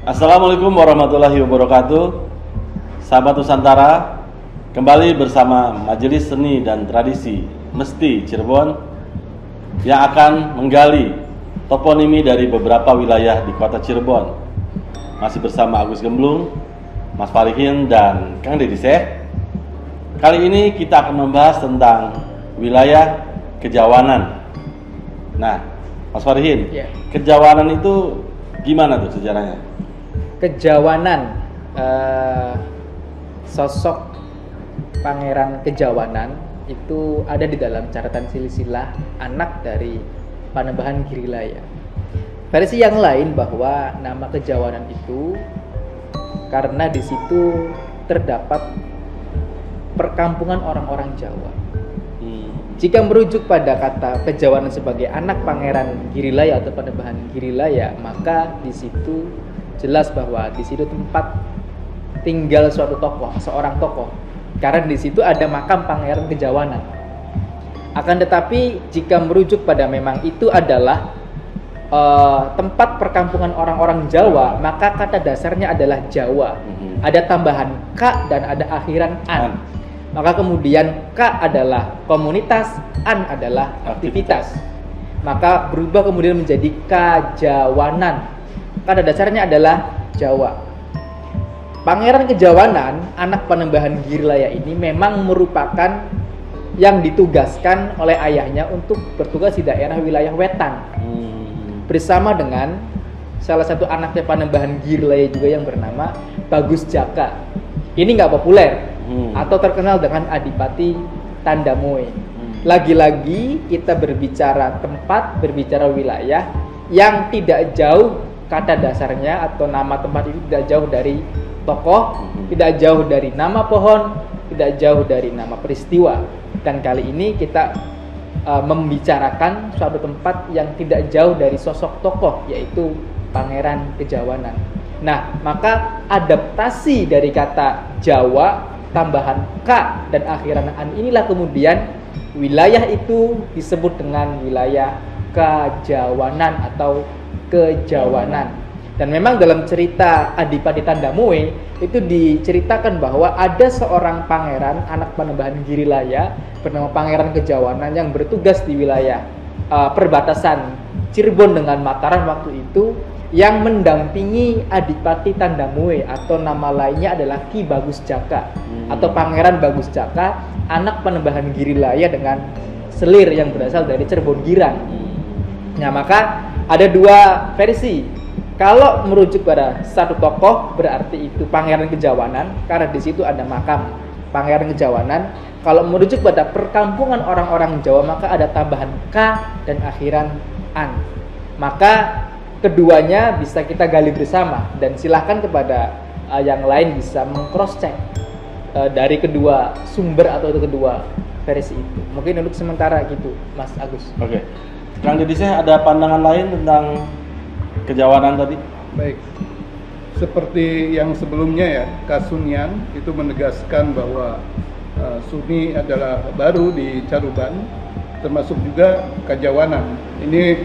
Assalamualaikum warahmatullahi wabarakatuh. Sahabat Nusantara, kembali bersama Majelis Seni dan Tradisi Mesti Cirebon yang akan menggali toponimi dari beberapa wilayah di kota Cirebon. Masih bersama Agus Gemblung, Mas Farihin, dan Kang Deddy Seh. Kali ini kita akan membahas tentang wilayah Kejawanan. Nah, Mas Farihin, Kejawanan itu gimana tuh sejarahnya? Kejawanan, sosok Pangeran Kejawanan itu ada di dalam catatan silsilah anak dari Panembahan Girilaya. Versi yang lain bahwa nama Kejawanan itu karena di situ terdapat perkampungan orang-orang Jawa. Jika merujuk pada kata Kejawanan sebagai anak Pangeran Girilaya atau Panembahan Girilaya, maka di situ jelas bahwa di situ tempat tinggal suatu tokoh, seorang tokoh. Karena di situ ada makam Pangeran Kejawanan. Akan tetapi jika merujuk pada memang itu adalah tempat perkampungan orang-orang Jawa, maka kata dasarnya adalah Jawa. Ada tambahan K dan ada akhiran an. Maka kemudian K adalah komunitas, an adalah aktivitas. Maka berubah kemudian menjadi Kajawanan. Pada dasarnya adalah Jawa. Pangeran Kejawanan, anak Panembahan Girilaya ini memang merupakan yang ditugaskan oleh ayahnya untuk bertugas di daerah wilayah Wetan. Bersama dengan salah satu anaknya Panembahan Girilaya juga yang bernama Bagus Jaka. Ini nggak populer atau terkenal dengan Adipati Tandamoe. Lagi-lagi kita berbicara tempat, berbicara wilayah yang tidak jauh kata dasarnya atau nama tempat itu tidak jauh dari tokoh, tidak jauh dari nama pohon, tidak jauh dari nama peristiwa. Dan kali ini kita membicarakan suatu tempat yang tidak jauh dari sosok tokoh, yaitu Pangeran Kejawanan. Nah, maka adaptasi dari kata Jawa tambahan K dan akhiran an inilah kemudian wilayah itu disebut dengan wilayah Kajawanan atau Kejawanan. Dan memang dalam cerita Adipati Tandamoe itu diceritakan bahwa ada seorang pangeran anak Panembahan Girilaya bernama Pangeran Kejawanan yang bertugas di wilayah perbatasan Cirebon dengan Mataram waktu itu, yang mendampingi Adipati Tandamoe atau nama lainnya adalah Ki Bagus Jaka atau Pangeran Bagus Jaka, anak Panembahan Girilaya dengan selir yang berasal dari Cirebon Girang. Nah, maka ada dua versi. Kalau merujuk pada satu tokoh berarti itu Pangeran Kejawanan karena di situ ada makam Pangeran Kejawanan. Kalau merujuk pada perkampungan orang-orang Jawa maka ada tambahan K dan akhiran an. Maka keduanya bisa kita gali bersama dan silahkan kepada yang lain bisa meng-cross check dari kedua sumber atau kedua versi itu. Mungkin untuk sementara gitu, Mas Agus. Oke. Kang Deddy, saya ada pandangan lain tentang Kejawanan tadi? Baik, seperti yang sebelumnya ya, Kasunyan itu menegaskan bahwa Suni adalah baru di Caruban, termasuk juga Kajawanan. Ini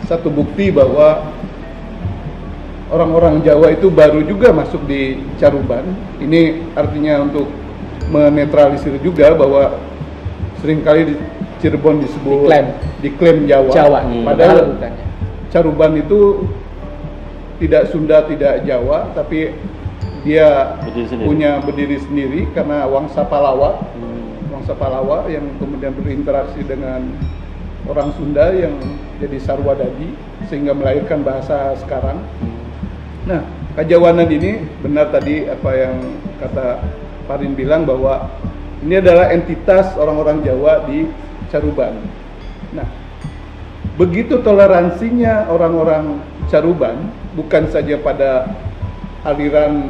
satu bukti bahwa orang-orang Jawa itu baru juga masuk di Caruban. Ini artinya untuk menetralisir juga bahwa seringkali di Cirebon disebut diklaim Jawa. Padahal Caruban itu tidak Sunda, tidak Jawa, tapi dia punya berdiri sendiri karena Wangsa Palawa. Wangsa Palawa yang kemudian berinteraksi dengan orang Sunda yang jadi Sarwadadi sehingga melahirkan bahasa sekarang. Nah, Kajawanan ini benar tadi apa yang kata Farin bilang bahwa ini adalah entitas orang-orang Jawa di Caruban. Nah, begitu toleransinya orang-orang Caruban, bukan saja pada aliran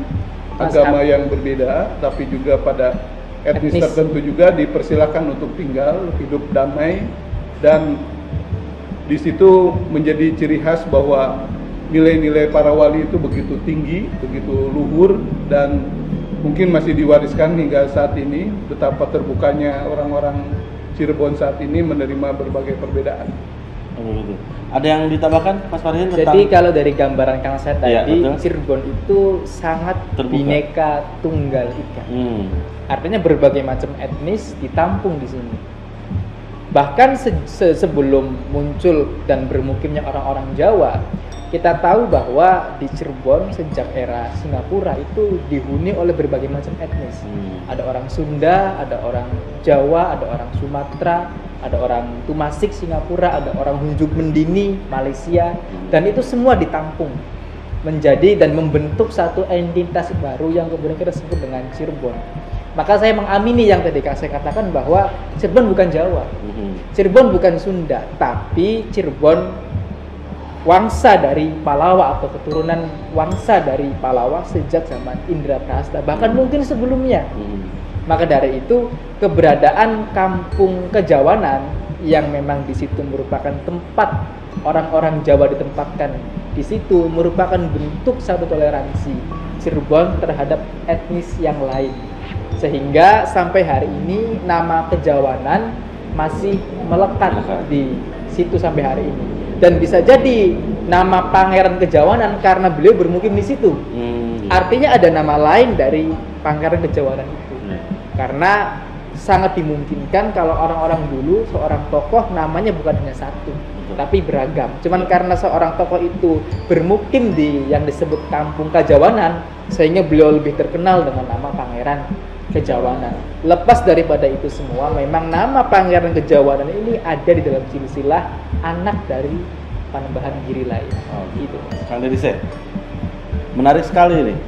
agama yang berbeda, tapi juga pada etnis tertentu juga dipersilakan untuk tinggal hidup damai, dan di situ menjadi ciri khas bahwa nilai-nilai para wali itu begitu tinggi, begitu luhur, dan mungkin masih diwariskan hingga saat ini betapa terbukanya orang-orang Cirebon saat ini menerima berbagai perbedaan. Oh, gitu. Ada yang ditambahkan Mas Farhin tentang? Jadi kalau dari gambaran Kang Asep tadi, Iya, betul. Cirebon itu sangat Terbuka. bineka tunggal ika. Artinya berbagai macam etnis ditampung di sini. Bahkan sebelum muncul dan bermukimnya orang-orang Jawa, kita tahu bahwa di Cirebon sejak era Singapura itu dihuni oleh berbagai macam etnis. Ada orang Sunda, ada orang Jawa, ada orang Sumatera, ada orang Tumasik Singapura, ada orang Hunjuk Mendini Malaysia, dan itu semua ditampung menjadi dan membentuk satu entitas baru yang kemudian kita sebut dengan Cirebon. Maka saya mengamini yang tadi saya katakan bahwa Cirebon bukan Jawa, Cirebon bukan Sunda, tapi Cirebon wangsa dari Palawa atau keturunan wangsa dari Palawa sejak zaman Indraprasta, bahkan mungkin sebelumnya. Maka dari itu keberadaan kampung kejawanan yang memang di situ merupakan tempat orang-orang Jawa ditempatkan di situ merupakan bentuk satu toleransi Cirebon terhadap etnis yang lain. Sehingga sampai hari ini nama kejawanan masih melekat di situ sampai hari ini. Dan bisa jadi nama Pangeran Kejawanan karena beliau bermukim di situ. Artinya ada nama lain dari Pangeran Kejawanan itu. Karena sangat dimungkinkan kalau orang-orang dulu seorang tokoh namanya bukan hanya satu, tapi beragam. Cuman karena seorang tokoh itu bermukim di yang disebut Kampung Kejawanan, sehingga beliau lebih terkenal dengan nama Pangeran Kejawanan. Lepas daripada itu semua, memang nama Pangeran Kejawanan ini ada di dalam silsilah anak dari Panembahan Girilaya. Gitu. Kang Deddy, menarik sekali nih.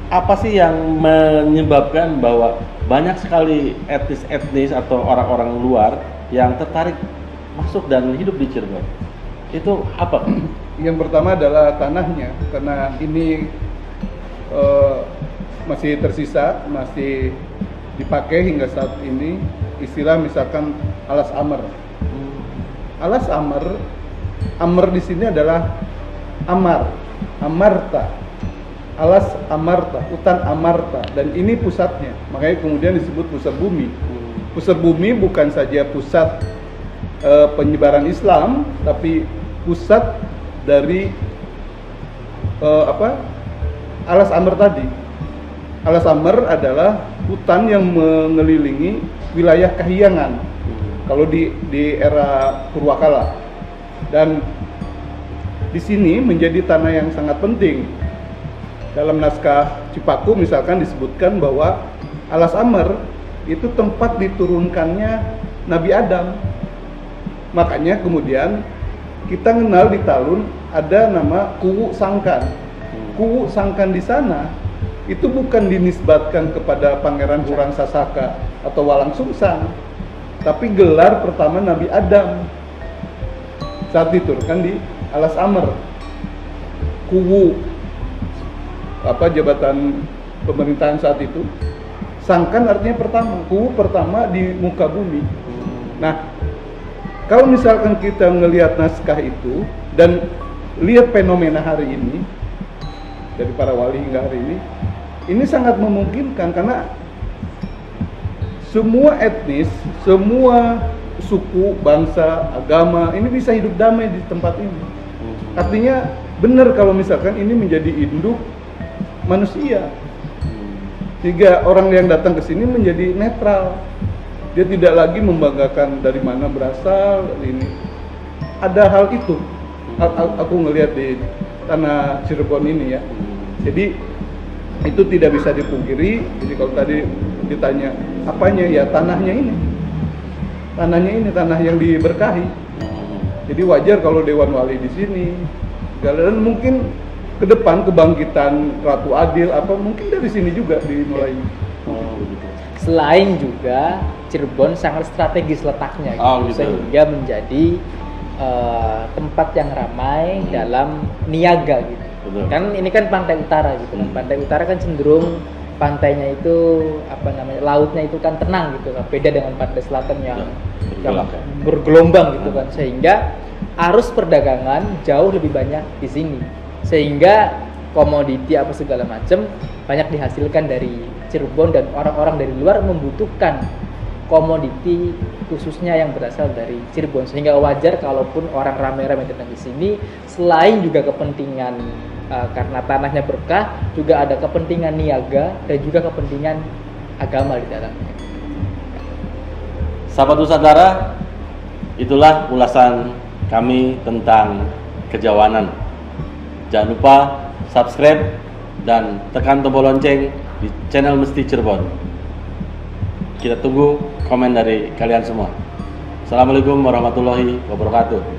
Apa sih yang menyebabkan bahwa banyak sekali etnis atau orang-orang luar yang tertarik masuk dan hidup di Cirebon? Itu apa? Yang pertama adalah tanahnya, karena ini masih tersisa, masih dipakai hingga saat ini istilah misalkan alas amer. Alas amer, amer di sini adalah amar, amarta. Alas Amarta, hutan Amarta, dan ini pusatnya, makanya kemudian disebut pusat bumi. Pusat bumi bukan saja pusat penyebaran Islam, tapi pusat dari Alas Amr tadi. Alas Amr adalah hutan yang mengelilingi wilayah Kahyangan, kalau di era Purwakala, dan di sini menjadi tanah yang sangat penting. Dalam naskah Cipaku misalkan disebutkan bahwa Alas Amr itu tempat diturunkannya Nabi Adam. Makanya kemudian kita kenal di Talun ada nama Kuwu Sangkan. Kuwu Sangkan di sana itu bukan dinisbatkan kepada Pangeran Hurang Sasaka atau Walang Sungsang, tapi gelar pertama Nabi Adam saat diturunkan di Alas Amr. Kuwu jabatan pemerintahan saat itu. Sangkan artinya pertama, Kuwu pertama di muka bumi. Nah, kalau misalkan kita ngelihat naskah itu dan lihat fenomena hari ini dari para wali hingga hari ini sangat memungkinkan karena semua etnis, semua suku, bangsa, agama ini bisa hidup damai di tempat ini. Artinya benar kalau misalkan ini menjadi induk manusia, sehingga orang yang datang ke sini menjadi netral. Dia tidak lagi membanggakan dari mana berasal ini. Ada hal itu, aku ngelihat di tanah Cirebon ini ya. Jadi itu tidak bisa dipungkiri. Jadi kalau tadi ditanya apanya, ya tanahnya ini, tanah yang diberkahi. Jadi wajar kalau Dewan Wali di sini. Dan mungkin ke depan kebangkitan Ratu Adil mungkin dari sini juga dimulai. Selain juga Cirebon sangat strategis letaknya gitu, sehingga menjadi tempat yang ramai dalam niaga gitu. Kan ini kan pantai utara gitu kan. Pantai utara kan cenderung pantainya itu lautnya itu kan tenang gitu kan. Beda dengan pantai selatan yang bergelombang gitu kan. Sehingga arus perdagangan jauh lebih banyak di sini. Sehingga komoditi segala macam banyak dihasilkan dari Cirebon, dan orang-orang dari luar membutuhkan komoditi khususnya yang berasal dari Cirebon, sehingga wajar kalaupun orang ramai-ramai datang di sini. Selain juga kepentingan karena tanahnya berkah, juga ada kepentingan niaga dan juga kepentingan agama di dalamnya. Sahabat Nusantara, itulah ulasan kami tentang kejawanan. Jangan lupa subscribe dan tekan tombol lonceng di channel Mesti Cirebon. Kita tunggu komen dari kalian semua. Assalamualaikum warahmatullahi wabarakatuh.